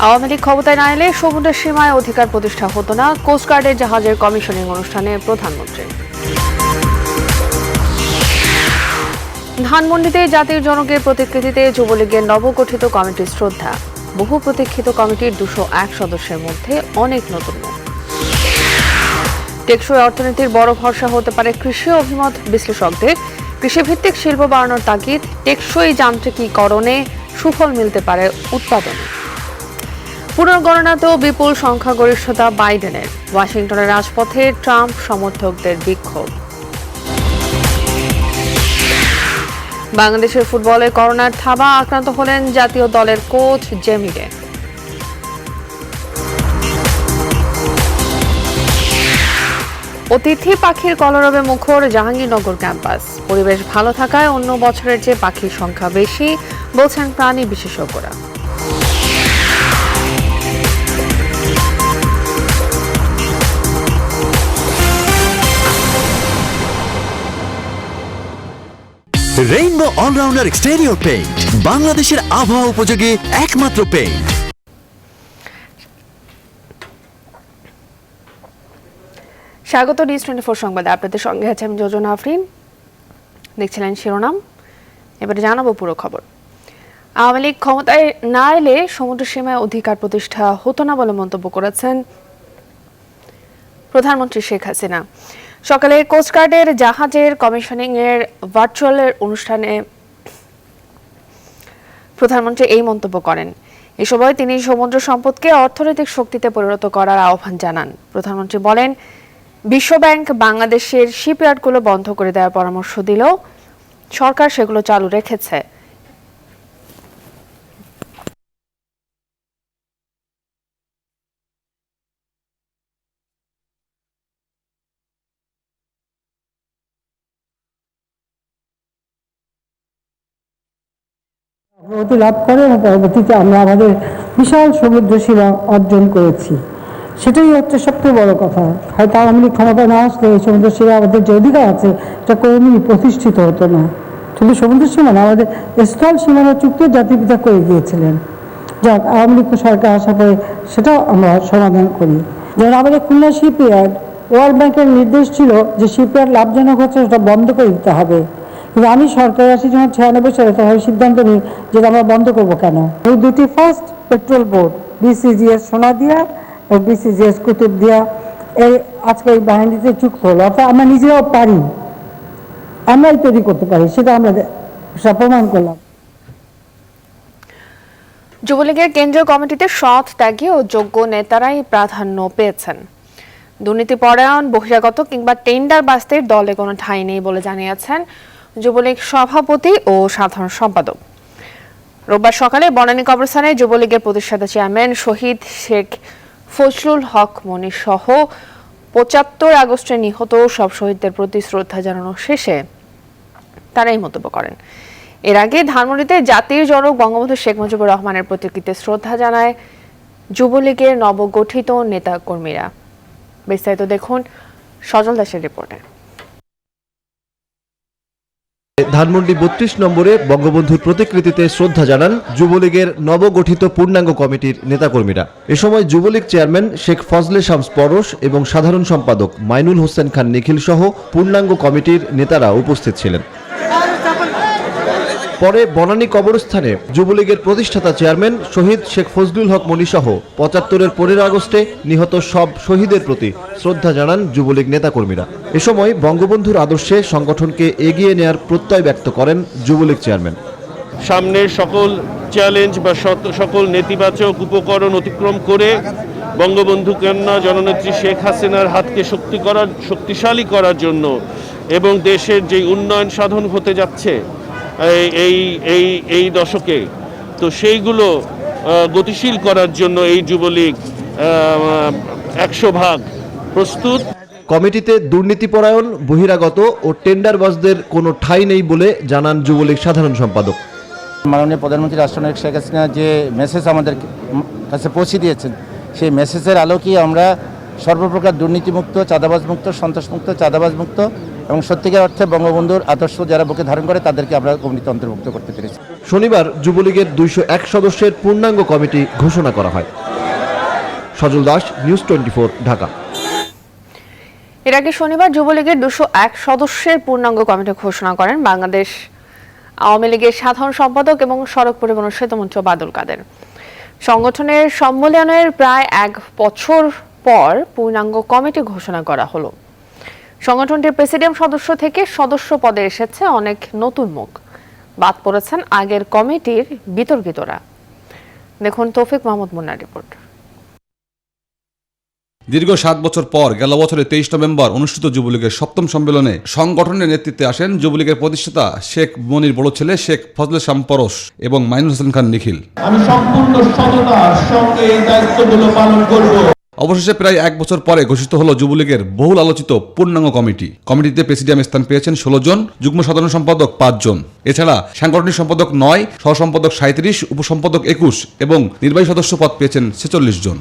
আওয়ামী লীগ ক্ষমতায় না এলে সমুদ্রের সীমায় অধিকার প্রতিষ্ঠা হতো না, কোস্টগার্ডের জাহাজের কমিশনিং অনুষ্ঠানে প্রধানমন্ত্রী। ধানমন্ডিতে জাতির জনকের প্রতিকৃতিতে যুবলীগের নবগঠিত কমিটির শ্রদ্ধা। বহু প্রতীক্ষিত কমিটির 201 সদস্যের মধ্যে অনেক নতুন মুখ। টেকসই অর্থনীতির বড় ভরসা হতে পারে কৃষি, অভিমত বিশ্লেষকদের। কৃষিভিত্তিক শিল্প বাড়ানোর তাগিদ, টেকসই যান্ত্রিকীকরণে সুফল মিলতে পারে উৎপাদনে। পুনর্গণনাতেও বিপুল সংখ্যাগরিষ্ঠতা বাইডেনের। ওয়াশিংটনের রাজপথে ট্রাম্প সমর্থকদের বিক্ষোভ। বাংলাদেশের ফুটবলে করোনার থাবা, আক্রান্ত হলেন জাতীয় দলের কোচ জেমিরে। অতিথি পাখির কলরবে মুখর জাহাঙ্গীরনগর ক্যাম্পাস। পরিবেশ ভালো থাকায় অন্য বছরের চেয়ে পাখির সংখ্যা বেশি, বলছেন প্রাণী বিশেষজ্ঞরা। রেইনবো অলরাউন্ডার এক্সটেরিয়র পেইন্ট, বাংলাদেশের আবহাওয়া উপযোগী একমাত্র পেইন্ট। স্বাগত নিউজ 24 সংবাদে, আপনাদের সঙ্গে আছে আমি যোজনা আফরিন। দেখছিলেন শিরোনাম, এবারে জানাবো পুরো খবর। আওয়ামী লীগ ক্ষমতায় না এলে সমুদ্র সীমায় অধিকার প্রতিষ্ঠা হতো না বলে মন্তব্য করেছেন প্রধানমন্ত্রী শেখ হাসিনা। সকালে কোস্টগার্ডের জাহাজের কমিশনিং এর ভার্চুয়াল অনুষ্ঠানে প্রধানমন্ত্রী এই মন্তব্য করেন। এ সময় তিনি সমুদ্র সম্পদকে অর্থনৈতিক শক্তিতে পরিণত করার আহ্বান জানান। প্রধানমন্ত্রী বলেন, বিশ্বব্যাংক বাংলাদেশের শিপইয়ার্ডগুলো বন্ধ করে দেওয়ার পরামর্শ দিলেও সরকার সেগুলো চালু রেখেছে। অগ্রগতি লাভ করে এবং পরবর্তীতে আমরা আমাদের বিশাল সমুদ্র সীমা অর্জন করেছি। সেটাই হচ্ছে সবচেয়ে বড় কথা। হয়তো আওয়ামী লীগ ক্ষমতায় না আসলে এই সমুদ্র সীমা আমাদের যে অধিকার আছে এটা কোনোদিনই প্রতিষ্ঠিত হতো না। শুধু সমুদ্র সীমা না, আমাদের স্থল সীমানা চুক্তিও জাতিপিতা করে গিয়েছিলেন। যাক, আওয়ামী লীগ সরকার আসার পরে সেটাও আমরা সমাধান করি। যেমন আমাদের খুলনা শিপইয়ার্ড, ওয়ার্ল্ড ব্যাংকের নির্দেশ ছিল যে শিপইয়ার্ড লাভজনক হচ্ছে সেটা বন্ধ করে দিতে হবে, কিন্তু আমি সরকারে আসি যখন 96 সালে, তখন সিদ্ধান্ত নিই যে আমরা বন্ধ করবো কেন। এই দুটি ফার্স্ট পেট্রোল বোর্ড, বিসিজিএস সোনাদিয়া ও বিসিজিএস কুতুবদিয়া, এই আজকে এই বাহিনীতে যুক্ত হলো। অর্থাৎ আমরা নিজেরাও পারি, আমরাই তৈরি করতে পারি, সেটা আমরা প্রমাণ করলাম। যুবলীগের কেন্দ্রীয় কমিটিতে সৎ, ত্যাগী ও যোগ্য নেতারাই প্রাধান্য পেয়েছেন। দুর্নীতিপরায়ণ, বহিরাগত কিংবা টেন্ডারবাজদের দলে কোনো ঠাঁই নেই বলে জানিয়েছেন যুবলীগ সভাপতি ও সাধারণ সম্পাদক। রোববার সকালে বনানী কবরস্থানে যুবলীগের প্রতিষ্ঠাতা চেয়ারম্যান শহীদ শেখ ফজলুল হক মনি সহ 75 আগস্টে নিহত সব শহীদদের প্রতি শ্রদ্ধা জানানো শেষে তারা এই মন্তব্য করেন। এর আগে ধানমন্ডিতে জাতির জনক বঙ্গবন্ধু শেখ মুজিবুর রহমানের প্রতিকৃতিতে শ্রদ্ধা জানায় যুবলীগের নবগঠিত নেতা কর্মীরা। বিস্তারিত দেখুন সজল দাসের রিপোর্টে। ধানমন্ডি 32 নম্বরে বঙ্গবন্ধুর প্রতিকৃতিতে শ্রদ্ধা জানান যুবলীগের নবগঠিত পূর্ণাঙ্গ কমিটির নেতাকর্মীরা। এ সময় যুবলীগ চেয়ারম্যান শেখ ফজলে শামস পরশ এবং সাধারণ সম্পাদক মাইনুল হোসেন খান নিখিল সহ পূর্ণাঙ্গ কমিটির নেতারা উপস্থিত ছিলেন। পরে বনানী কবরস্থানে যুবলীগের প্রতিষ্ঠাতা চেয়ারম্যান শহীদ শেখ ফজলুল হক মনি সহ 75-এর 15 আগস্টে নিহত সব শহীদের প্রতি শ্রদ্ধা জানান যুবলীগ নেতাকর্মীরা। এ সময় বঙ্গবন্ধুর আদর্শে সংগঠনকে এগিয়ে নেয়ার প্রত্যয় ব্যক্ত করেন যুবলীগ চেয়ারম্যান। সামনের সকল চ্যালেঞ্জ বা সকল নেতিবাচক উপকরণ অতিক্রম করে বঙ্গবন্ধু কন্যা জননেত্রী শেখ হাসিনার হাতকে শক্তিশালী করার জন্য এবং দেশের যে উন্নয়ন সাধন হতে যাচ্ছে এই দশকে, তো সেইগুলো গতিশীল করার জন্য এই যুবলীগ 100% প্রস্তুত। কমিটিতে দুর্নীতিপরায়ণ, বহিরাগত ও টেন্ডারবাজদের কোনো ঠাঁই নেই বলে জানান যুবলীগ সাধারণ সম্পাদক। মাননীয় প্রধানমন্ত্রী রাষ্ট্রনায়ক শেখ হাসিনা যে মেসেজ আমাদের কাছে পৌঁছে দিয়েছেন, সেই মেসেজের আলোকেই আমরা সর্বপ্রকার দুর্নীতিমুক্ত, চাঁদাবাজমুক্ত, সন্ত্রাসমুক্ত, চাঁদাবাজমুক্ত এবং সত্যিকার অর্থে বঙ্গবন্ধুর আদর্শ যারা বুকে ধারণ করে তাদেরকে আমরা কমিটিতে অন্তর্ভুক্ত করতে পেরেছি। শনিবার যুবলীগের 201 সদস্যের পূর্ণাঙ্গ কমিটি ঘোষণা করা হয়। সজল দাস, নিউজ 24, ঢাকা। এর আগে শনিবার যুবলীগের 201 সদস্যের পূর্ণাঙ্গ কমিটি ঘোষণা করেন বাংলাদেশ আওয়ামী লীগের সাধারণ সম্পাদক এবং সড়ক পরিবহন ও সেতুমন্ত্রী বাদল কাদের। সংগঠনের সম্মেলনের প্রায় 1 বছর পর পূর্ণাঙ্গ কমিটি ঘোষণা করা হলো। সংগঠনটির প্রেসিডিয়াম সদস্য থেকে সদস্য পদে এসেছে অনেক নতুন মুখ। বাদ পড়েছেন আগের কমিটির বিতর্কিতরা। দেখুন তৌফিক মাহমুদ মুন্নার রিপোর্ট। দীর্ঘ 7 বছর পর গেল বছরের 23 নভেম্বর অনুষ্ঠিত যুবলীগের 7ম সম্মেলনে সংগঠনের নেতৃত্বে আসেন যুবলীগের প্রতিষ্ঠাতা শেখ মনির বড় ছেলে শেখ ফজলে শাম পরশ এবং মাইনুল হোসেন খান নিখিল। আমি সম্পূর্ণ সততার সঙ্গে এই দায়িত্বগুলো পালন করব। অবশেষে প্রায় 1 বছর পরে ঘোষিত হলো যুবলীগের বহুল আলোচিত পূর্ণাঙ্গ কমিটি। কমিটিতে প্রেসিডিয়াম স্থান পেয়েছেন 16 জন, যুগ্ম সাধারণ সম্পাদক 5 জন। এছাড়া সাংগঠনিক সম্পাদক 9, সহসম্পাদক 37, উপসম্পাদক 21 এবং নির্বাহী সদস্য পদ পেয়েছেন 46 জন।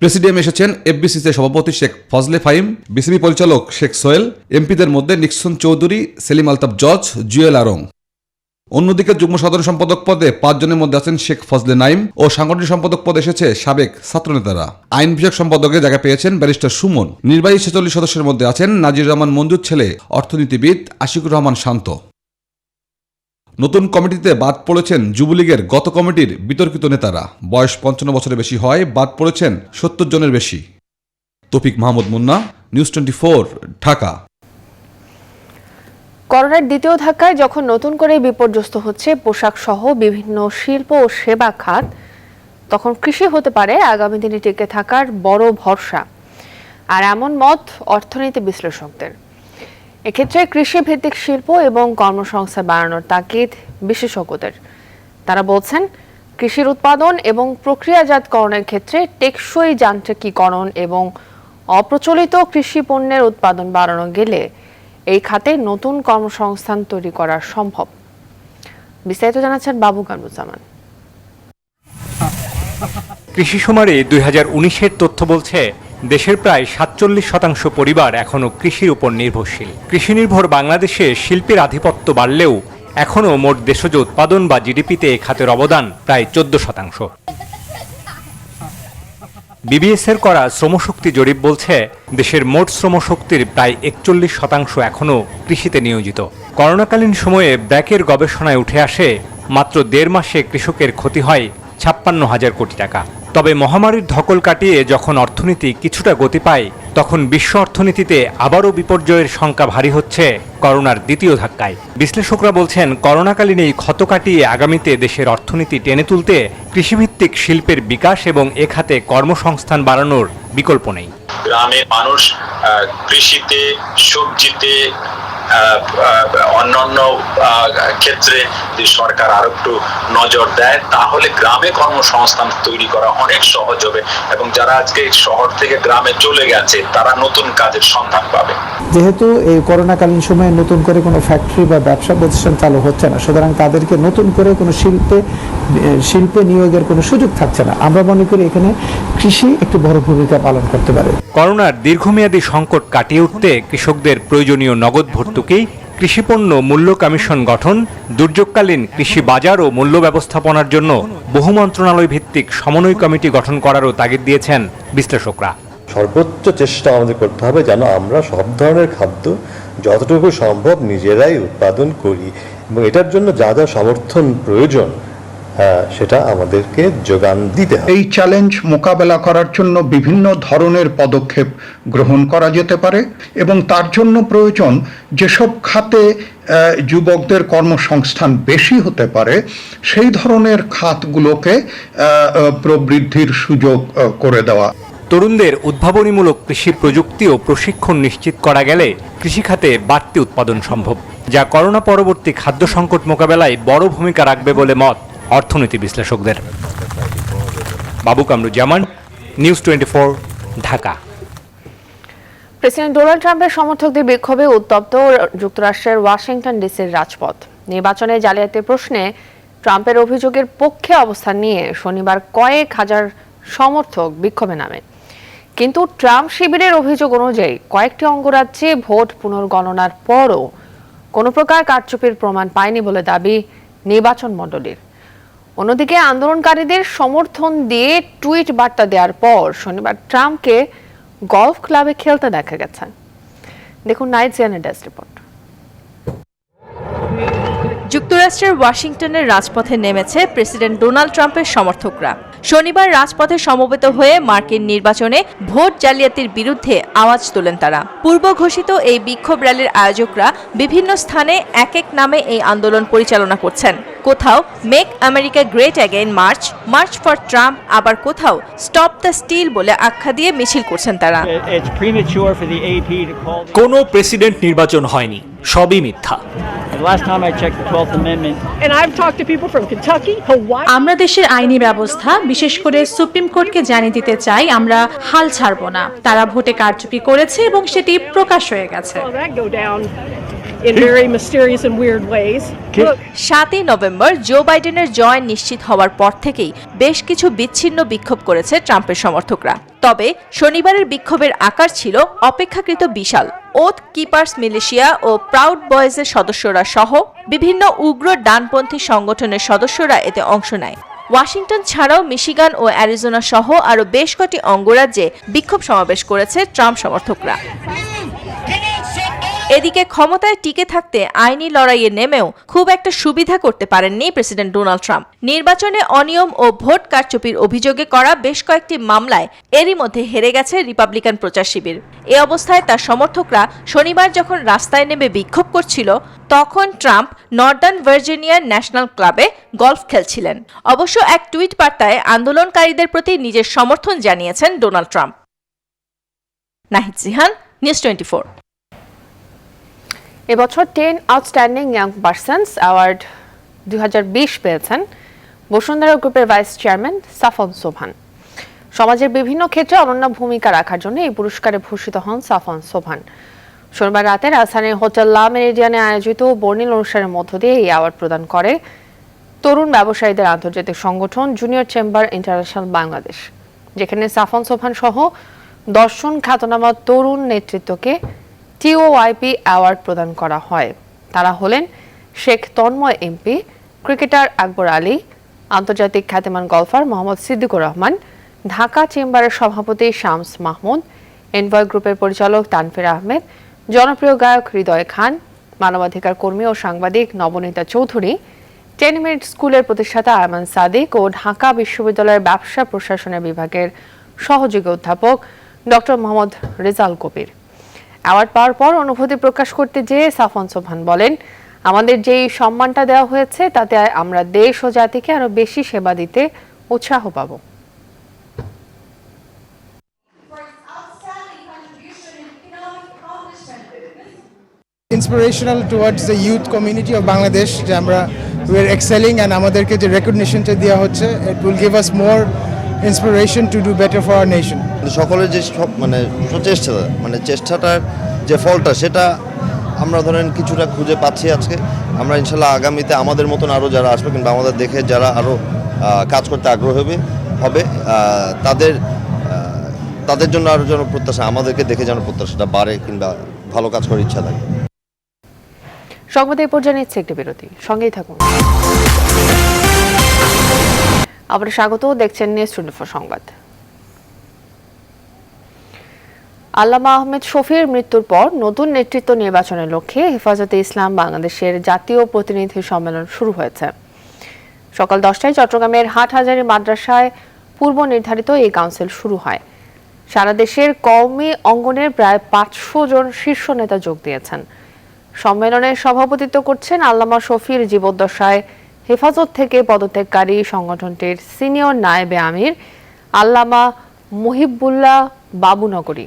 প্রেসিডিয়ামে এসেছেন এফবিসিসি সভাপতি শেখ ফজলে ফাহিম, বিসিবি পরিচালক শেখ সোহেল, এমপিদের মধ্যে নিক্সন চৌধুরী, সেলিম আলতাফ জজ, জুয়েল আরং। অন্যদিকে যুগ্ম সাধারণ সম্পাদক পদে 5 জনের মধ্যে আছেন শেখ ফজলে নাইম ও সাংগঠনিক সম্পাদক পদে এসেছে সাবেক ছাত্রনেতারা। আইন বিষয়ক সম্পাদকে জায়গা পেয়েছেন ব্যারিস্টার সুমন। নির্বাহী 46 সদস্যের মধ্যে আছেন নাজির রহমান মঞ্জুর ছেলে, অর্থনীতিবিদ আশিকুর রহমান শান্ত। নতুন কমিটিতে বাদ পড়েছেন যুবলীগের গত কমিটির বিতর্কিত নেতারা। বয়স 55 বছরের বেশি হয়, বাদ পড়েছেন 70 জনের বেশি। তৌফিক মাহমুদ মুন্না, নিউজ 24, ঢাকা। করোনার দ্বিতীয় ধাক্কায় যখন নতুন করে বিপর্যস্ত হচ্ছে পোশাক সহ বিভিন্ন শিল্প ও সেবা খাত, তখন কৃষি হতে পারে আগামী দিনে টিকে থাকার বড় ভরসা। আর এমন মত অর্থনীতি বিশ্লেষকদের। এক্ষেত্রে কৃষি ভিত্তিক শিল্প এবং কর্মসংস্থান বাড়ানোর তাগিদ বিশেষজ্ঞদের। তারা বলছেন কৃষির উৎপাদন এবং প্রক্রিয়াজাতকরণের ক্ষেত্রে টেকসই যান্ত্রিকীকরণ এবং অপ্রচলিত কৃষি পণ্যের উৎপাদন বাড়ানো গেলে এই খাতে নতুন কর্মসংস্থান তৈরি করা সম্ভব। বিস্তারিত জানাচ্ছেন বাবু কামরুজ্জামান। কৃষি শুমারি 2019-এর তথ্য বলছে দেশের প্রায় 47% পরিবার এখনও কৃষির উপর নির্ভরশীল। কৃষি নির্ভর বাংলাদেশে শিল্পের আধিপত্য বাড়লেও এখনও মোট দেশজ উৎপাদন বা জিডিপিতে এ খাতের অবদান প্রায় 14%। বিবিএস-এর করা শ্রমশক্তি জরিপ বলছে দেশের মোট শ্রমশক্তির প্রায় 41% এখনও কৃষিতে নিয়োজিত। করোনাকালীন সময়ে ব্র্যাকের গবেষণায় উঠে আসে মাত্র 1.5 মাসে কৃষকের ক্ষতি হয় 56,000 কোটি টাকা। তবে মহামারীর ধকল কাটিয়ে যখন অর্থনীতি কিছুটা গতি পায়, তখন বিশ্ব অর্থনীতিতে আবারও বিপর্যয়ের শঙ্কা ভারী হচ্ছে করোনার দ্বিতীয় ধাক্কায়। বিশ্লেষকরা বলছেন করোনাকালীন এই ক্ষত কাটিয়ে আগামীতে দেশের অর্থনীতি টেনে তুলতে কৃষিভিত্তিক শিল্পের বিকাশ এবং এ খাতে কর্মসংস্থান বাড়ানোর বিকল্প নেই। গ্রামের মানুষ কৃষিতে, সবজিতে, অন্যান্য ক্ষেত্রে যদি সরকার আরো একটু নজর দেয় তাহলে গ্রামে কর্মসংস্থান তৈরি করা অনেক সহজ হবে এবং যারা আজকে শহর থেকে গ্রামে চলে গেছে তারা নতুন কাজের সন্ধান পাবে। যেহেতু এই করোনাকালীন সময়ে নতুন করে কোনো ফ্যাক্টরি বা ব্যবসা প্রতিষ্ঠান চালু হচ্ছে না, সুতরাং তাদেরকে নতুন করে কোনো শিল্পে নিয়োগের কোনো সুযোগ থাকছে না। আমরা মনে করি এখানে কৃষি একটি বড় ভূমিকা পালন করতে পারে। করোনার দীর্ঘমেয়াদী সংকট কাটিয়ে উঠতে কৃষকদের প্রয়োজনীয় নগদ ভর্তুকি, কৃষিপণ্য মূল্য কমিশন গঠন, দুর্যোগকালীন কৃষি বাজার ও মূল্য ব্যবস্থাপনার জন্য বহু মন্ত্রণালয় ভিত্তিক সমন্বয় কমিটি গঠন করারও তাগিদ দিয়েছেন বিশ্লেষকরা। সর্বোচ্চ চেষ্টা আমাদের করতে হবে যেন আমরা সব ধরনের খাদ্য যতটুকু সম্ভব নিজেরাই উৎপাদন করি এবং এটার জন্য যা যা সমর্থন প্রয়োজন সেটা আমাদেরকে যোগান দিতে হবে। এই চ্যালেঞ্জ মোকাবেলা করার জন্য বিভিন্ন ধরনের পদক্ষেপ গ্রহণ করা যেতে পারে এবং তার জন্য প্রয়োজন যেসব খাতে যুবকদের কর্মসংস্থান বেশি হতে পারে সেই ধরনের খাতগুলোকে প্রবৃদ্ধির সুযোগ করে দেওয়া। তরুণদের উদ্ভাবনীমূলক কৃষি প্রযুক্তি ও প্রশিক্ষণ নিশ্চিত করা গেলে কৃষিখাতে বাড়তি উৎপাদন সম্ভব, যা করোনা পরবর্তী খাদ্য সংকট মোকাবেলায় বড় ভূমিকা রাখবে বলে মত অর্থনীতি বিশ্লেষকদের। বাবু Kamruzzaman, news 24, Dhaka. President Donald ট্রাম্পের সমর্থকদের বিক্ষোভে উত্তপ্ত যুক্তরাষ্ট্রের ওয়াশিংটন ডিসির রাজপথ। নির্বাচনে জালিয়াতির প্রশ্নে ট্রাম্পের অভিযোগের পক্ষে অবস্থান নিয়ে শনিবার কয়েক হাজার সমর্থক বিক্ষোভে নামেন। কিন্তু ট্রাম্প শিবিরের অভিযোগ অনুযায়ী কয়েকটি অঙ্গরাজ্যে ভোট পুনর্গণনার পরও কোনো প্রকার কারচুপির প্রমাণ পায়নি বলে দাবি নির্বাচন মণ্ডলীর। অন্যদিকে আন্দোলনকারীদের সমর্থন দিয়ে টুইট বার্তা দেওয়ার পর শনিবার ট্রাম্পকে গলফ ক্লাবে খেলতে দেখা গেছে। দেখুন নাইজিয়ানের ডেস্ক রিপোর্ট। যুক্তরাষ্ট্রের ওয়াশিংটনের রাজপথে নেমেছে প্রেসিডেন্ট ডোনাল্ড ট্রাম্পের সমর্থকরা। শনিবার রাজপথে সমবেত হয়ে মার্কিন নির্বাচনে ভোট জালিয়াতির বিরুদ্ধে আওয়াজ তোলেন তারা। পূর্ব ঘোষিত এই বিক্ষোভ র্যালির আয়োজকরা বিভিন্ন স্থানে এক এক নামে এই আন্দোলন পরিচালনা করছেন। কোথাও make America great again March, March for Trump, আবার কোথাও স্টপ দ্য স্টিল বলে আখ্যা দিয়ে মিছিল করছেন তারা। কোনো প্রেসিডেন্ট নির্বাচন হয়নি, সবই মিথ্যা। আমরা দেশের আইনি ব্যবস্থা, বিশেষ করে সুপ্রিম কোর্টকে জানিয়ে দিতে চাই, আমরা হাল ছাড়ব না। তারা ভোটে কারচুপি করেছে এবং সেটি প্রকাশ হয়ে গেছে। 7ই নভেম্বর জো বাইডেনের জয় নিশ্চিত হওয়ার পর থেকেই বেশ কিছু বিচ্ছিন্ন বিক্ষোভ করেছে ট্রাম্পের সমর্থকরা। তবে শনিবারের বিক্ষোভের আকার ছিল অপেক্ষাকৃত বিশাল। ওথ কিপার্স মিলিশিয়া ও প্রাউড বয়েজের সদস্যরা সহ বিভিন্ন উগ্র ডানপন্থী সংগঠনের সদস্যরা এতে অংশ নেয়। ওয়াশিংটন ছাড়াও মিশিগান ও অ্যারিজোনা সহ আরও বেশ কটি অঙ্গরাজ্যে বিক্ষোভ সমাবেশ করেছে ট্রাম্প সমর্থকরা। এদিকে ক্ষমতায় টিকে থাকতে আইনি লড়াইয়ে নেমেও খুব একটা সুবিধা করতে পারেননি প্রেসিডেন্ট ডোনাল্ড ট্রাম্প। নির্বাচনে অনিয়ম ও ভোট কারচুপির অভিযোগে করা বেশ কয়েকটি মামলায় এরই মধ্যে হেরে গেছে রিপাবলিকান প্রচার শিবির। এ অবস্থায় তার সমর্থকরা শনিবার যখন রাস্তায় নেমে বিক্ষোভ করছিল, তখন ট্রাম্প নর্দার্ন ভার্জিনিয়ার ন্যাশনাল ক্লাবে গলফ খেলছিলেন। অবশ্য এক টুইট বার্তায় আন্দোলনকারীদের প্রতি নিজের সমর্থন জানিয়েছেন Donald Trump. Nahid Jihan, news 24। এবছর 10 আউটস্ট্যান্ডিং ইয়াং পারসনস অ্যাওয়ার্ড 2020 পেয়েছেন বসুন্ধরা গ্রুপের ভাইস চেয়ারম্যান সাফন সোবহান। সমাজের বিভিন্ন ক্ষেত্রে অনন্য ভূমিকা রাখার জন্য এই পুরস্কারে ভূষিত হন সাফন সোবহান। শনিবার রাতে রাজধানীর হোটেল লা মেরিডিয়ানে আয়োজিত বর্ণিল অনুষ্ঠানের মধ্য দিয়ে এই অ্যাওয়ার্ড প্রদান করে তরুণ ব্যবসায়ীদের আন্তর্জাতিক সংগঠন জুনিয়র চেম্বার ইন্টারন্যাশনাল বাংলাদেশ, যেখানে সাফন সোবহান সহ 10 জন খ্যাতনামা তরুণ নেতৃত্বকে TOYP অ্যাওয়ার্ড প্রদান করা হয়। তারা হলেন শেখ তন্ময় এমপি, ক্রিকেটার আকবর আলী, আন্তর্জাতিক খ্যাতিমান গলফার মোহাম্মদ সিদ্দিকুর রহমান, ঢাকা চেম্বারের সভাপতি শামস মাহমুদ, এনভয় গ্রুপের পরিচালক তানফির আহমেদ, জনপ্রিয় গায়ক হৃদয় খান, মানবাধিকার কর্মী ও সাংবাদিক নবনীতা চৌধুরী, 10 মিনিট স্কুলের প্রতিষ্ঠাতা আয়মান সাদিক ও ঢাকা বিশ্ববিদ্যালয়ের ব্যবসা প্রশাসনের বিভাগের সহযোগী অধ্যাপক ডক্টর মোহাম্মদ রেজাল কবির। অ্যাওয়ার্ড পাওয়ার পর অনুভূতি প্রকাশ করতে যেয়ে সাফন সোবহান বলেন, আমাদের যেই সম্মানটা দেওয়া হয়েছে তাতে আমরা দেশ ও জাতিকে আরো বেশি সেবা দিতে উৎসাহ পাব। Inspirational towards the youth community of Bangladesh, যে আমরা উই আর এক্সেলিং অ্যান্ড আমাদেরকে যে রেকগনিশনটা দেওয়া হচ্ছে, it will give us more inspiration to do better for our nation. সকলের যে প্রচেষ্টা, চেষ্টাটার যে ফলটা, সেটা আমরা ধরেন কিছুটা খুঁজে পাচ্ছি আজকে। আমরা ইনশাল্লাহ আগামীতে আমাদের মতন আরও যারা আসবে কিংবা আমাদের দেখে যারা আরও কাজ করতে আগ্রহ হবে তাদের জন্য আরও যেন প্রত্যাশা, আমাদেরকে দেখে যেন প্রত্যাশাটা বাড়ে কিংবা ভালো কাজ করার ইচ্ছা থাকে। সংবাদ এই পর্যায়ে নিচ্ছে একটি বিরতি, সঙ্গেই থাকুন। আবার স্বাগত, দেখছেন নিউজ 24 সংবাদ। আল্লামা আহমেদ শফীর মৃত্যুর পর নতুন নেতৃত্ব নির্বাচনের লক্ষ্যে হেফাজতে ইসলাম বাংলাদেশের জাতীয় প্রতিনিধি সম্মেলন শুরু হয়েছে। সকাল 10টায় চট্টগ্রামের হাটহাজারী মাদ্রাসায় পূর্ব নির্ধারিত এই কাউন্সিল শুরু হয়। সারা দেশের কওমি অঙ্গনের প্রায় 500 জন শীর্ষ নেতা যোগ দিয়েছেন। সম্মেলনে সভাপতিত্ব করছেন আল্লামা শফীর জীবদ্দশায় হেফাজত থেকে পদত্যাগকারী সংগঠনটির সিনিয়র নায়েবে আমির আল্লামা মুহিবুল্লাহ বাবুনগরী।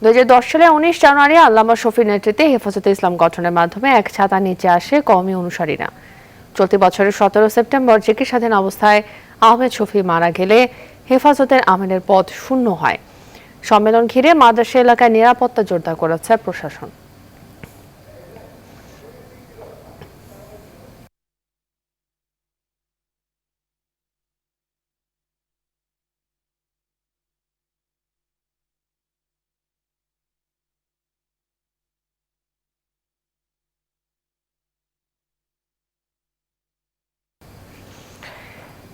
2010 সালে 19 জানুয়ারি আল্লামা শফীর নেতৃত্বে হেফাজতে ইসলাম গঠনের মাধ্যমে এক ছাতা নিচে আসে কওমি অনুসারীরা। চলতি বছরের 17 সেপ্টেম্বর চিকিৎসাধীন অবস্থায় আহমেদ শফী মারা গেলে হেফাজতের আমিরের পদ শূন্য হয়। সম্মেলন ঘিরে মাদ্রাসা এলাকায় নিরাপত্তা জোরদার করেছে প্রশাসন।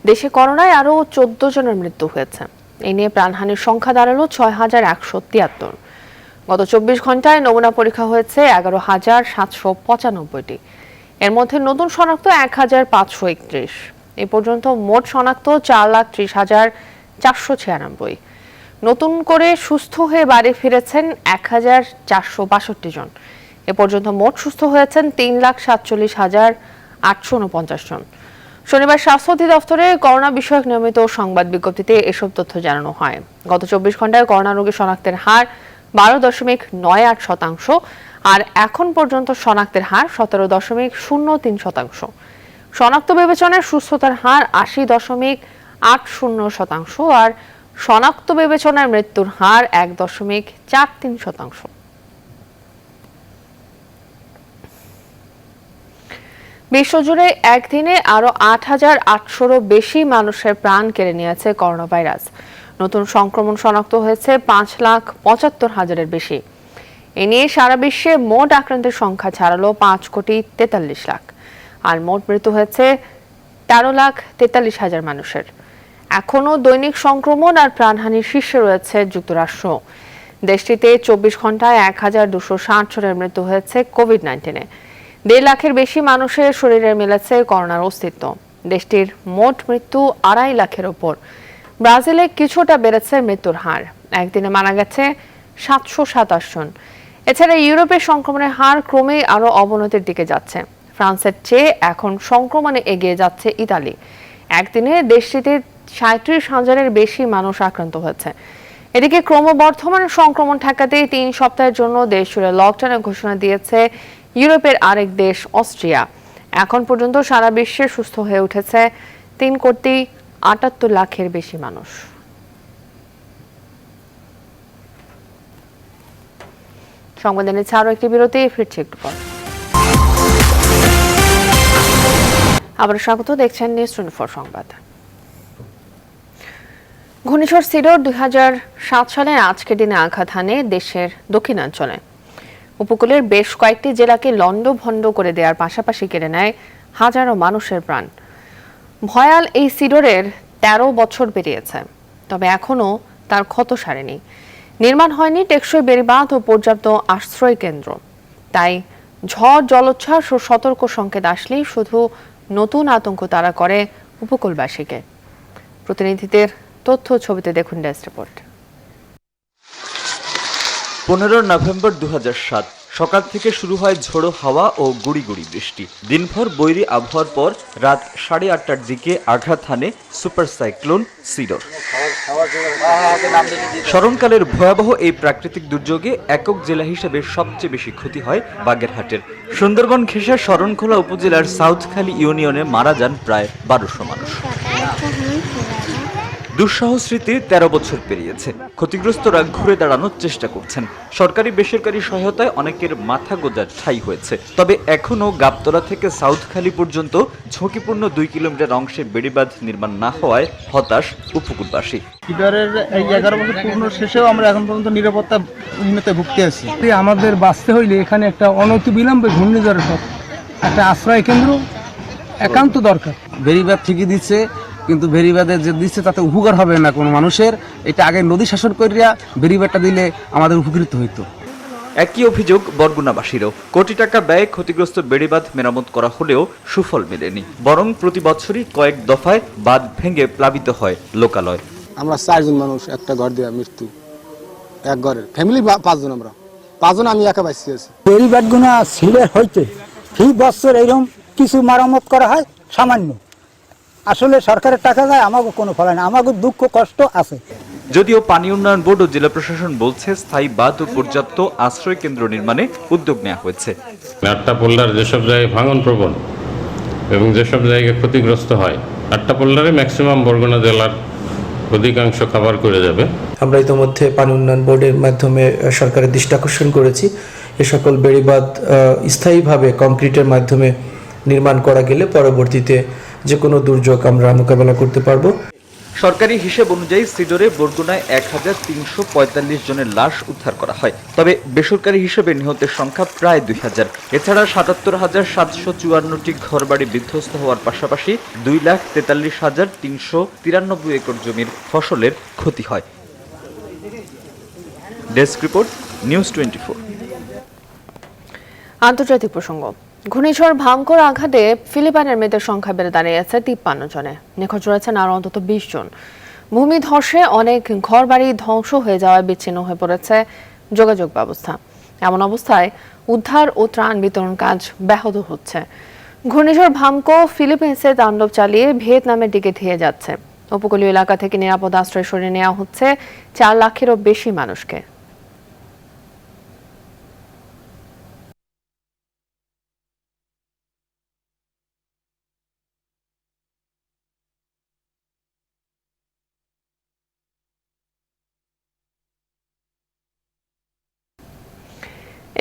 দেশে করোনায় আরও 14 জনের মৃত্যু হয়েছে। এ নিয়ে প্রাণহানির সংখ্যা দাঁড়ালো 6,173। গত 24 ঘন্টায় নমুনা পরীক্ষা হয়েছে 11,795টি। এর মধ্যে নতুন শনাক্ত 1,531। এ পর্যন্ত মোট শনাক্ত 4,30,496। নতুন করে সুস্থ হয়ে বাড়ি ফিরেছেন 1,462 জন। এ পর্যন্ত মোট সুস্থ হয়েছেন 3,47,849 জন। শনিবার স্বাস্থ্য অধিদপ্তরে করোনা বিষয়ক নিয়মিত সংবাদ বিজ্ঞপ্তিতে এসব তথ্য জানানো হয়। গত 24 ঘন্টায় করোনা রোগী শনাক্তের হার 12.98%, আর এখন পর্যন্ত শনাক্তের হার 17.03%। শনাক্ত বিবেচনায় সুস্থতার হার 80.80%, আর শনাক্ত বিবেচনায় মৃত্যুর হার 1.43%। বিশ্বজুড়ে একদিনে আরো 8,800-রও বেশি মানুষের প্রাণ কেড়ে নিয়েছে করোনা ভাইরাস। নতুন সংক্রমণ শনাক্ত হয়েছে 5,75,000-এর বেশি। এ নিয়ে সারা বিশ্বে মোট আক্রান্তের সংখ্যা ছাড়ালো 5,43,00,000, আর মোট মৃত্যু হয়েছে 13,43,000 মানুষের। এখনও দৈনিক সংক্রমণ আর প্রাণহানির শীর্ষে রয়েছে যুক্তরাষ্ট্র। দেশটিতে 24 ঘন্টায় 1,260 জনের মৃত্যু হয়েছে কোভিড-19-এ। 1.5 লাখের বেশি মানুষের শরীরে মিলেছে করোনার অস্তিত্ব। দেশটির মোট মৃত্যু 2.5 লাখের ওপর। ব্রাজিলে কিছুটা বেড়েছে মৃত্যুর হার, একদিনে মারা গেছে 727 জন। এছাড়া ইউরোপের সংক্রমণের হার ক্রমেই আরও অবনতির দিকে যাচ্ছে। ফ্রান্সের চেয়ে এখন সংক্রমণে এগিয়ে যাচ্ছে ইতালি। একদিনে দেশটিতে 37,000-এর বেশি মানুষ আক্রান্ত হয়েছে। এদিকে ক্রমবর্ধমান সংক্রমণ ঠেকাতে 3 সপ্তাহের জন্য দেশ জুড়ে লকডাউনের ঘোষণা দিয়েছে ইউরোপের আরেক দেশ অস্ট্রিয়া। এখন পর্যন্ত সারা বিশ্বে সুস্থ হয়ে উঠেছে 3,78,00,000-এর বেশি মানুষ। সংবাদে নিচ্ছে আরও একটি বিরতি, ফিরছে একটু পর। আবার স্বাগত, দেখছেন নিউজ 24 সংবাদ। ঘূর্ণিঝড় সিডর 2007 সালের আজকের দিনে আঘাত হানে দেশের দক্ষিণাঞ্চলে। উপকূলের বেশ কয়েকটি জেলাকে লন্ডভন্ড করে দেওয়ার পাশাপাশি কেড়ে নেয় হাজারো মানুষের প্রাণ। ভয়াল এই সিডরের 13 বছর পেরিয়েছে, তবে এখনও তার ক্ষত সারেনি। নির্মাণ হয়নি টেকসই বেড়িবাঁধ ও পর্যাপ্ত আশ্রয় কেন্দ্র। তাই ঝড়, জলোচ্ছ্বাস ও সতর্ক সংকেত আসলেই শুধু নতুন আতঙ্ক তাড়া করে উপকূলবাসীকে। প্রতিনিধিদের তথ্য ছবিতে দেখুন ডেস্ক রিপোর্ট। 15 নভেম্বর 2007 সকাল থেকে শুরু হয় ঝোড়ো হাওয়া ও গুড়ি গুড়ি বৃষ্টি। দিনভর বৈরী আবহাওয়ার পর রাত 8:30টার দিকে আঘাত হানে সুপার সাইক্লোন সিডর। স্মরণকালের ভয়াবহ এই প্রাকৃতিক দুর্যোগে একক জেলা হিসেবে সবচেয়ে বেশি ক্ষতি হয় বাগেরহাটের। সুন্দরবন ঘেঁষা শরণখোলা উপজেলার সাউথখালী ইউনিয়নে মারা যান প্রায় 1200 মানুষ। দুঃসহ স্মৃতির 13 বছর পেরিয়েছে। ক্ষতিগ্রস্তরা ঘুরে দাঁড়ানোর চেষ্টা করছেন। সরকারি বেসরকারি সহায়তায় অনেকের মাথা গোঁজার ঠাঁই হয়েছে। তবে এখনও গাবতলা থেকে সাউথখালী পর্যন্ত ঝুঁকিপূর্ণ 2 কিলোমিটার অংশে বেড়িবাঁধ নির্মাণ না হওয়ায় হতাশ উপকূলবাসী। সিডরের এই 11 বছর পূর্ণ শেষেও আমরা এখন পর্যন্ত নিরাপত্তাহীনতায় ভুগতে আছি। আমাদের বাঁচতে হইলে এখানে একটা অনতিবিলম্বে ঘূর্ণিঝড়ের একটা আশ্রয় কেন্দ্র একান্ত দরকার। বেড়িবাঁধ ঠিকই দিচ্ছে, কিন্তু বেড়িবাঁধের যে দিচ্ছে তাতে উপকার হবে না কোনো মানুষের। এটা আগে নদী শাসন করিয়া বেড়িবাঁধটা দিলে আমাদের উপকৃত হইতো। একই অভিযোগ বরগুনাবাসীরও। কোটি টাকা ব্যয়ে ক্ষতিগ্রস্ত বেড়িবাঁধ মেরামত করা হলেও সুফল মেলেনি, বরং প্রতি বছরই কয়েক দফায় বাঁধ ভেঙে প্লাবিত হয় লোকালয়। আমরা 4 জন মানুষ, একটা ঘর দেওয়া মৃত্যু, এক ঘরের ফ্যামিলি 5 জন, আমরা 5 জন, আমি একা বাঁচি আছি। বেড়িবাঁধগুলো ছিলের হইতে ফি বছর এইরকম কিছু মেরামত করা হয় সামান্য। আসলে সরকারের টাকা যায়, আমাকে কোনো ফল না, আমাকে দুঃখ কষ্ট আছে। যদিও পানি উন্নয়ন বোর্ড ও জেলা প্রশাসন বলছে স্থায়ী বাঁধ ও পর্যাপ্ত আশ্রয় কেন্দ্র নির্মাণে উদ্যোগ নেওয়া হয়েছে। আট্টাপোল্লার যেসব জায়গায় ভাঙন প্রবণ এবং যেসব জায়গায় ক্ষতিগ্রস্ত হয়, আট্টাপোল্লারে ম্যাক্সিমাম বরগুনা জেলার অধিকাংশ খাবার করে যাবে। আমরা ইতিমধ্যে পানি উন্নয়ন বোর্ডের মাধ্যমে সরকারের দৃষ্টি আকর্ষণ করেছি। এ সকল বেড়িবাঁধ স্থায়ীভাবে কংক্রিটের মাধ্যমে নির্মাণ করা গেলে পরবর্তীতে যে কোনো দুর্যোগ আমরা মোকাবেলা করতে পারবো। সরকারি হিসেব অনুযায়ী সিডরে বরগুনায় 1345 জনের লাশ উদ্ধার করা হয়, তবে বেসরকারি হিসেবে নিহতের সংখ্যা প্রায় 2000। এছাড়া 77,754টি ঘরবাড়ি বিধ্বস্ত হওয়ার পাশাপাশি 2,43,393 একর জমির ফসলের ক্ষতি হয়। Desk report, news 24। আন্তর্জাতিক প্রসঙ্গ। ঘূর্ণিঝড় ভাঙ্কর আঘাতে ফিলিপাইনের মৃতের সংখ্যা বেড়ে দাঁড়িয়েছে 53 জনে। নিখোঁজ রয়েছেন আরও অন্তত 20 জন। ভূমিধসে অনেক ঘরবাড়ি ধ্বংস হয়ে যাওয়ায় বিচ্ছিন্ন হয়ে পড়েছে যোগাযোগ ব্যবস্থা। এমন অবস্থায় উদ্ধার ও ত্রাণ বিতরণ কাজ ব্যাহত হচ্ছে। ঘূর্ণিঝড় ভাঙ্কো ফিলিপিন্সে তাণ্ডব চালিয়ে ভিয়েতনামের দিকে ধেয়ে যাচ্ছে। উপকূলীয় এলাকা থেকে নিরাপদ আশ্রয় সরিয়ে নেওয়া হচ্ছে 4 লাখেরও বেশি মানুষকে।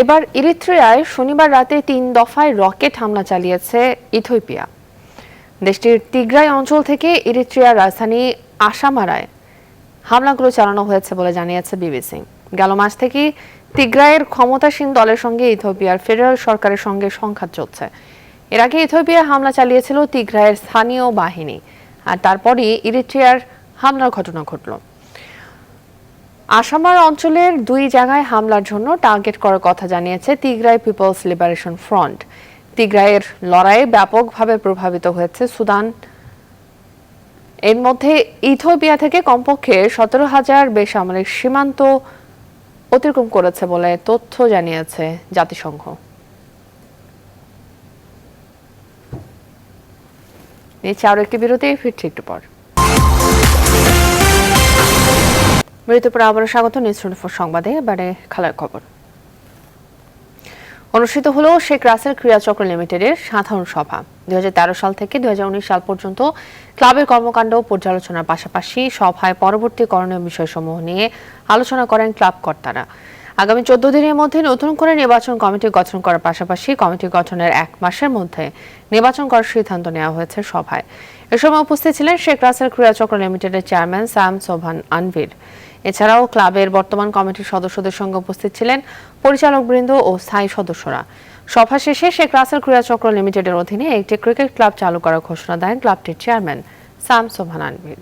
এবার ইরিত্রিয়ায় শনিবার রাতে 3 দফায় রকেট হামলা চালিয়েছে ইথিওপিয়া। দেশটির তিগ্রাই অঞ্চল থেকে ইরিত্রিয়ার রাজধানী আসামারায় হামলাগুলো চালানো হয়েছে বলে জানিয়েছে বিবিসি। গেল মাস থেকে তিগ্রাইয়ের ক্ষমতাসীন দলের সঙ্গে ইথিওপিয়ার ফেডারেল সরকারের সঙ্গে সংঘাত চলছে। এর আগে ইথিওপিয়া হামলা চালিয়েছিল তিগ্রাইয়ের স্থানীয় বাহিনী, আর তারপরই ইরিত্রিয়ার হামলার ঘটনা ঘটল। আসামার অঞ্চলের 2 জায়গায় হামলার জন্য টার্গেট করার কথা জানিয়েছে তিগ্রাই পিপলস লিবারেশন ফ্রন্ট। তিগ্রাইয়ের লড়াইয়ে ব্যাপকভাবে প্রভাবিত হয়েছে সুদান। এর মধ্যে ইথিওপিয়া থেকে কমপক্ষে 17,000 বেসামরিক সীমান্ত অতিক্রম করেছে বলে তথ্য জানিয়েছে জাতিসংঘ। নিচে আরো একটি বিরতি, ফিরছি একটু পর। বিরতির পর আবারও স্বাগত নিউজ 24 সংবাদে। এবারে খেলার খবর। অনুষ্ঠিত হলো শেখ রাসেল ক্রীড়াচক্র লিমিটেডের সাধারণ সভা। 2013 সাল থেকে 2019 সাল পর্যন্ত ক্লাবের কর্মকাণ্ড পর্যালোচনার পাশাপাশি সভায় পরবর্তী করণীয় বিষয়সমূহ নিয়ে আলোচনা করেন ক্লাব কর্তারা। আগামী 14 দিনের মধ্যে নতুন করে নির্বাচন কমিটি গঠন করার পাশাপাশি কমিটি গঠনের 1 মাসের মধ্যে নির্বাচন করার সিদ্ধান্ত নেওয়া হয়েছে সভায়। এ সময় উপস্থিত ছিলেন শেখ রাসেল ক্রীড়াচক্র লিমিটেডের চেয়ারম্যান সাম সোভান আনভির। এছাড়াও ক্লাবের বর্তমান কমিটির সদস্যদের সঙ্গে উপস্থিত ছিলেন পরিচালকবৃন্দ ও স্থায়ী সদস্যরা। সভা শেষে শেখ রাসেল ক্রীড়াচক্র লিমিটেডের অধীনে একটি ক্রিকেট ক্লাব চালু করার ঘোষণা দেন ক্লাবটির চেয়ারম্যান সাম সোভান আনভির।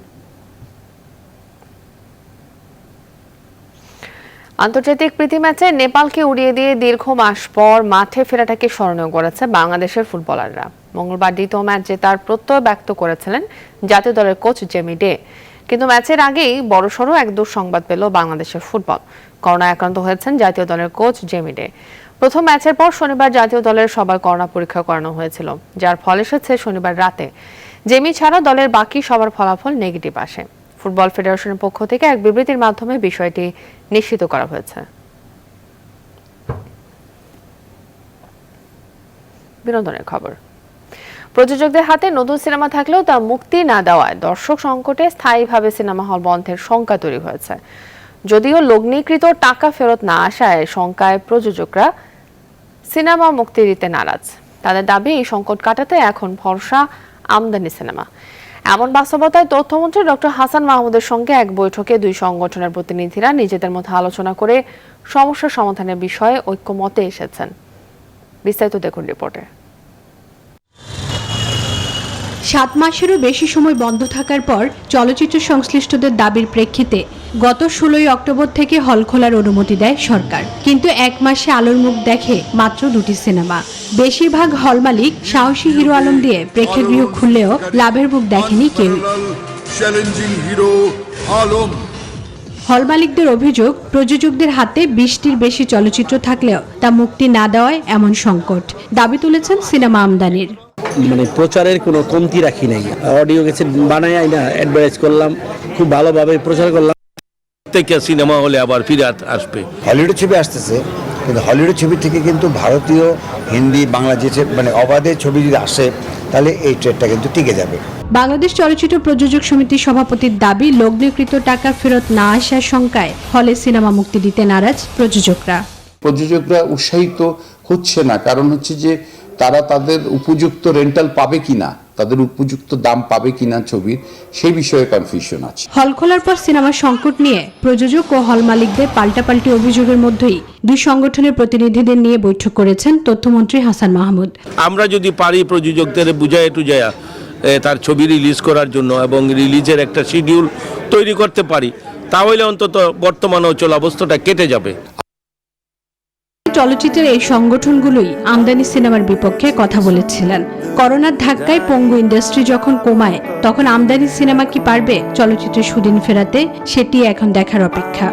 আন্তর্জাতিক প্রীতি ম্যাচে নেপালকে উড়িয়ে দিয়ে দীর্ঘ মাস পর মাঠে ফেরাটাকে স্মরণীয় করেছে বাংলাদেশের ফুটবলাররা। মঙ্গলবার দ্বিতীয় ম্যাচ জেতার প্রত্যয় ব্যক্ত করেছিলেন জাতীয় দলের কোচ জেমি ডে। কিন্তু ম্যাচের আগেই বড়সড় এক দুঃসংবাদ পেল বাংলাদেশের ফুটবল। করোনায় আক্রান্ত হয়েছেন জাতীয় দলের কোচ জেমি ডে। প্রথম ম্যাচের পর শনিবার জাতীয় দলের সবার করোনা পরীক্ষা করানো হয়েছিল, যার ফল এসেছে শনিবার রাতে। জেমি ছাড়া দলের বাকি সবার ফলাফল নেগেটিভ আসে। ফুটবল ফেডারেশনের পক্ষ থেকে এক বিবৃতির মাধ্যমে বিষয়টি নিশ্চিত করা হয়েছে। বিনোদনের খবর। প্রযোজকদের হাতে নতুন সিনেমা থাকলেও তা মুক্তি না দেওয়ায় দর্শক সংকটে স্থায়ীভাবে সিনেমা হল বন্ধের শঙ্কা তৈরি হয়েছে। যদিও লগ্নিকৃত টাকা ফেরত না আসায় শঙ্কায় প্রযোজকরা সিনেমা মুক্তি দিতে নারাজ। তাদের দাবি এই সংকট কাটাতে এখন ভরসা আমদানি সিনেমা। এমন বাস্তবতায় তথ্যমন্ত্রী ডক্টর হাসান মাহমুদের সঙ্গে এক বৈঠকে 2 সংগঠনের প্রতিনিধিরা নিজেদের মধ্যে আলোচনা করে সমস্যা সমাধানের বিষয়ে ঐক্যমতে এসেছেন। বিস্তারিত দেখুন রিপোর্টে। 7 মাসেরও বেশি সময় বন্ধ থাকার পর চলচ্চিত্র সংশ্লিষ্টদের দাবির প্রেক্ষিতে গত 16 অক্টোবর থেকে হল খোলার অনুমতি দেয় সরকার। কিন্তু 1 মাসে আলোর মুখ দেখে মাত্র 2টি সিনেমা। বেশিরভাগ হল মালিক সাহসী হিরো আলম দিয়ে প্রেক্ষাগৃহ খুললেও লাভের মুখ দেখেনি কেউ। হল মালিকদের অভিযোগ, প্রযোজকদের হাতে 20টির বেশি চলচ্চিত্র থাকলেও তা মুক্তি না দেওয়ায় এমন সংকট। দাবি তুলেছেন সিনেমা আমদানির। মানে প্রচারের কোনো কমতি রাখি নাই। অডিও গেছে বানাই না, অ্যাডভার্টাইজ করলাম, খুব ভালোভাবে প্রচার করলাম। থেকে সিনেমা হলে আবার ফিরে আসবে। হলিউডের ছবি আসতেছে, কিন্তু হলিউডের ছবি থেকে কিন্তু ভারতীয়, হিন্দি, বাংলা যে মানে অবাধে ছবি যদি আসে তাহলে এই ট্রেডটা কিন্তু টিকে যাবে। বাংলাদেশ চলচ্চিত্র প্রযোজক সমিতির সভাপতির দাবি, লগ্নিকৃত টাকা ফেরত না আসার শঙ্কায় হলে সিনেমা মুক্তি দিতে নারাজ প্রযোজকরা। প্রযোজকরা উৎসাহিত হচ্ছে না, কারণ হচ্ছে যে তারা তাদের উপযুক্ত রেন্টাল পাবে কিনা তাদের উপযুক্ত দাম পাবে কিনা ছবির সেই বিষয়ে কনফিউশন আছে। হল খোলার পর সিনেমার সংকট নিয়ে প্রযোজক ও হল মালিকদের পাল্টাপাল্টি অভিযোগের মধ্যেই দুই সংগঠনের প্রতিনিধিদের নিয়ে বৈঠক করেছেন তথ্যমন্ত্রী হাসান মাহমুদ। আমরা যদি পারি প্রযোজকদের বুঝায় টুজায়া তার ছবি রিলিজ করার জন্য এবং রিলিজের একটা শিডিউল তৈরি করতে পারি, তাহলে অন্তত বর্তমান অচল অবস্থাটা কেটে যাবে। চলচ্চিত্রের এই সংগঠনগুলোই আমদানি সিনেমার বিপক্ষে কথা বলেছিলেন। করোনার ধাক্কায় পঙ্গু ইন্ডাস্ট্রি যখন কমায়, তখন আমদানি সিনেমা কি পারবে চলচ্চিত্রের সুদিন ফেরাতে, সেটি এখন দেখার অপেক্ষা।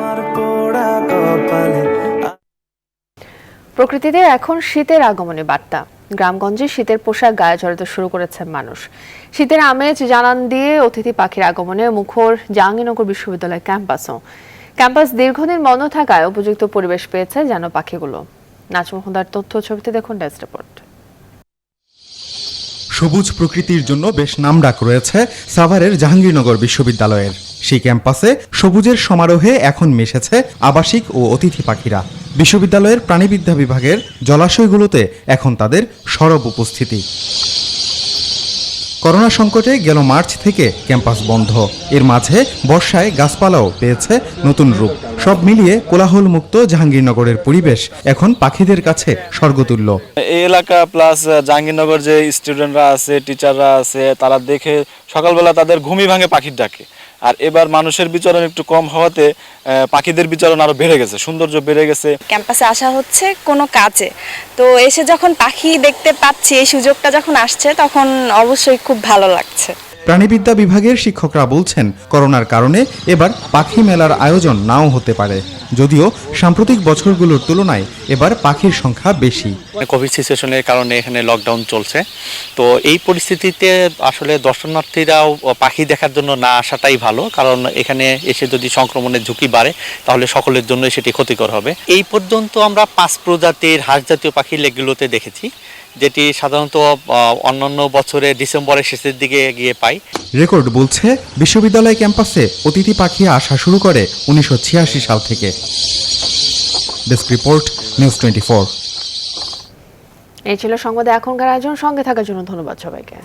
প্রকৃতিতে এখন শীতের আগমনী বার্তা। গ্রামগঞ্জে শীতের পোশাক গায়ে জড়াতে শুরু করেছে মানুষ। শীতের আমেজ জানান দিয়ে অতিথি পাখির আগমনে মুখর জাহাঙ্গীরনগর বিশ্ববিদ্যালয় ক্যাম্পাসও। ক্যাম্পাস দীর্ঘদিন বন্ধ থাকায় উপযুক্ত পরিবেশ পেয়েছে যেন পাখিগুলো। নাজমুহদার তথ্য ছবিতে দেখুন ডেস্ক রিপোর্ট। সবুজ প্রকৃতির জন্য বেশ নামডাক রয়েছে সাভারের জাহাঙ্গীরনগর বিশ্ববিদ্যালয়ের। সেই ক্যাম্পাসে সবুজের সমারোহে এখন মিশেছে আবাসিক ও অতিথি পাখিরা। বিশ্ববিদ্যালয়ের প্রাণীবিদ্যা বিভাগের জলাশয়গুলোতে এখন তাদের সরব উপস্থিতি। করোনা সংকটে গেল মার্চ থেকে ক্যাম্পাস বন্ধ। এর মাঝে বর্ষায় গাছপালাও পেয়েছে নতুন রূপ। সব মিলিয়ে কোলাহল মুক্ত জাহাঙ্গীরনগরের পরিবেশ এখন পাখিদের কাছে স্বর্গতুল্য। এই এলাকা প্লাস জাহাঙ্গীরনগর যে স্টুডেন্টরা আছে, টিচাররা আছে, তারা দেখে সকালবেলা তাদের ঘুমই ভাঙে পাখির ডাকে। আর এবার মানুষের বিচরণ একটু কম হওয়াতে পাখিদের বিচরণ আরো বেড়ে গেছে, সৌন্দর্য বেড়ে গেছে। ক্যাম্পাসে আসা হচ্ছে কোনো কাজে, তো এসে যখন পাখি দেখতে পাচ্ছি, এই সুযোগটা যখন আসছে, তখন অবশ্যই খুব ভালো লাগছে। প্রাণীবিদ্যা বিভাগের শিক্ষকরা বলছেন করোনার কারণে এবার পাখি মেলার আয়োজন নাও হতে পারে, যদিও সাম্প্রতিক বছরগুলোর তুলনায় এবার পাখির সংখ্যা বেশি। কোভিড সিচুয়েশনের কারণে এখানে লকডাউন চলছে, তো এই পরিস্থিতিতে আসলে দর্শনার্থীরাও পাখি দেখার জন্য না আসাটাই ভালো, কারণ এখানে এসে যদি সংক্রমণের ঝুঁকি বাড়ে তাহলে সকলের জন্য সেটি ক্ষতিকর হবে। এই পর্যন্ত আমরা 5 প্রজাতির হাঁস জাতীয় পাখি লেকগুলোতে দেখেছি, যেটি সাধারণত অন্যান্য বছরে ডিসেম্বরের শেষের দিকে গিয়ে পাই। রেকর্ড বলছে বিশ্ববিদ্যালয় ক্যাম্পাসে অতিথি পাখি আসা শুরু করে 1986 সাল থেকে। Desk report, news 24। এই ছিল সংবাদে এখনকার আয়োজন। সঙ্গে থাকার জন্য ধন্যবাদ সবাইকে।